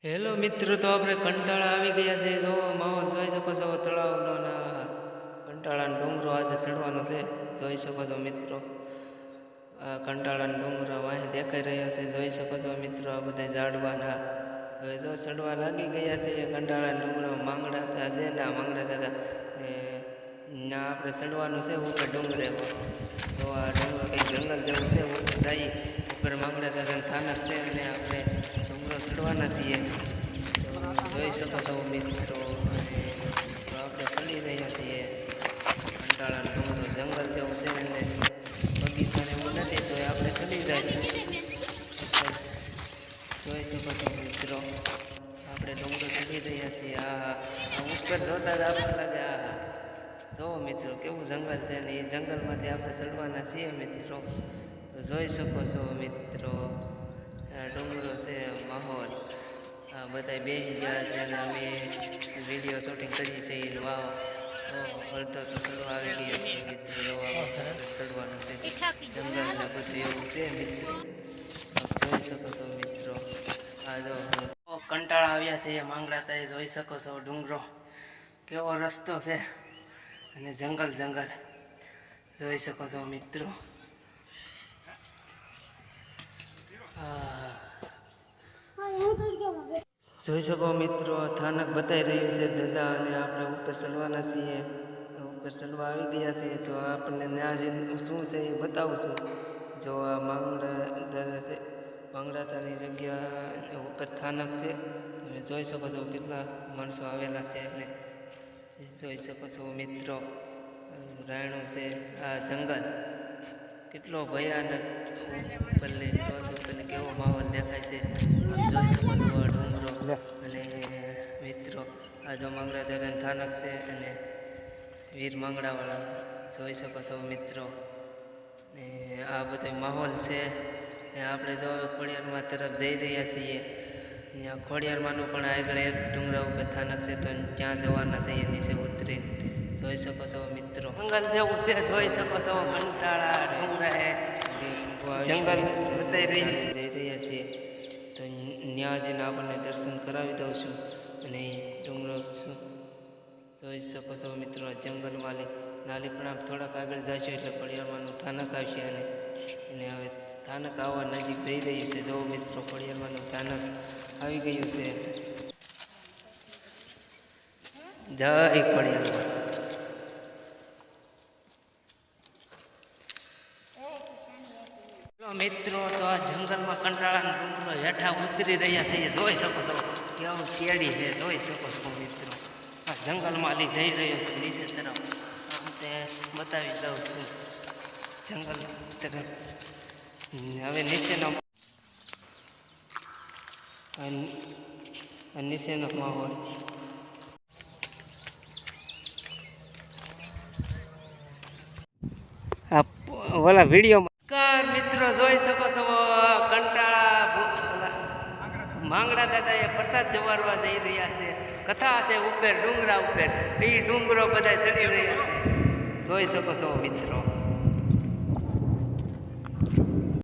Hello મિત્રો, તો આપણે કંટાળા આવી ગયા છે. જો માહોલ જોઈ શકો છો તળાવનો ને કંટાળાનો ડુંગરો આજે ચડવાનો છે. જોઈ શકો છો મિત્રો, આ કંટાળાનો ડુંગરો અહીં દેખાઈ રહ્યો છે. જોઈ શકો છો મિત્રો, આ બધા ઝાડવાના હવે જો ચડવા લાગી ગયા છે. કંટાળાનો ડુંગરો માંગડા હતા છે ને માંગડા હતા ને ના આપણે ચડવાનું છે ઉપર ડુંગરે. તો આ ડુંગરો કંઈક જંગલ જેવું છે. ઉપર જઈ ઉપર માંગડા દાદાનું સ્થાનક છે અને આપણે ડુંગરો ચડવાના છીએ. જોઈ શકો છો મિત્રો, તો આપણે ચડી રહ્યા છીએ. કંટાળાનો ડુંગરો જંગલ જેવું છે અને બગીચાને એવું નથી, તો આપણે ચડી જાય. જોઈ શકો છો મિત્રો, આપણે ડુંગરો ચડી રહ્યા છીએ. આ ઉપર જોતા જ આપણે લાગે આ જોવો મિત્રો કેવું જંગલ છે ને એ જંગલમાંથી આપણે ચડવાના છીએ મિત્રો. તો જોઈ શકો છો મિત્રો, આ ડુંગરો છે માહોલ. આ બધા બેસી ગયા છે અને અમે વિડીયો શૂટિંગ કરીએ છીએ. વાવ અડધો તો ચડવા આવી ગયા છે મિત્રો. ચડવાનું છે જંગલને બધું એવું છે મિત્રો. જોઈ શકો છો મિત્રો, આ જો કંટાળા આવ્યા છે માંગડા થાય. જોઈ શકો છો ડુંગરો કેવો રસ્તો છે અને જંગલ જોઈ શકો છો મિત્રો. જોઈ શકો મિત્રો, સ્થાનક બતાવી રહ્યું છે ધજા અને આપણે ઉપર ચડવાના છીએ. ઉપર ચડવા આવી ગયા છીએ. તો આપણને ત્યાં શું છે એ બતાવું છું. જો આ માંગડા દાદા છે, માંગડાતાની જગ્યા ઉપર સ્થાનક છે. તમે જોઈ શકો છો કેટલા માણસો આવેલા છે અને જોઈ શકો છો મિત્રો, રાયણું છે. આ જંગલ કેટલો ભયાનક ઉપરથી ટોચ ઉપરથી કેવો માહોલ દેખાય છે. જોઈ શકો છો આ ડુંગરો અને મિત્રો આ જો માંગડા દાદાનું સ્થાનક છે અને વીર માંગડાવાળા જોઈ શકો છો મિત્રો. ને આ બધો માહોલ છે ને આપણે જો ખોડિયારમાં તરફ જઈ રહ્યા છીએ. ત્યાં ખોડિયારમાંનું પણ આગળ એક ડુંગરા ઉપર સ્થાનક છે, તો ત્યાં જવાના છે. નીચે ઉતરી જોઈ શકો છો મિત્રો, જંગલ જેવું છે. જોઈ શકો છો કંટાળા ડુંગરા જંગલ બતાવી જઈ રહ્યા છીએ. તો ત્યાં જઈને આપણને દર્શન કરાવી દઉં છું અને ડુંગરો છું જોઈ શકો છો મિત્રો. જંગલમાં નાલી પણ આમ થોડાક આગળ જઈશું એટલે ખોડિયારમાંનું સ્થાનક આવશે અને એને હવે સ્થાનક આવવા નજીક જઈ રહ્યું છે. જો મિત્રો ખોડિયારમાંનું સ્થાનક આવી ગયું છે. જય ખોડિયારમાં. મિત્રો, તો આ જંગલમાં કંટાળાના ડુંગરો હેઠા ઉતરી રહ્યા છે. જોઈ શકો છો કેવું કેડી છે. જોઈ શકો છો મિત્રો, આ જંગલમાં જઈ રહ્યો છે નીચે તરફ. આમ તે બતાવી દઉં છું જંગલ તરફ. હવે નીચેનો માહોલ આ ઓલા વિડીયોમાં મિત્રો જોઈ શકો છો કંટાળા માંગડા દાદા એ પ્રસાદ જવારવા જઈ રહ્યા છે. કથા છે ઉપર ડુંગરા ઉપર, એ ડુંગરો બધા ચડી રહ્યા છે. જોઈ શકો છો મિત્રો.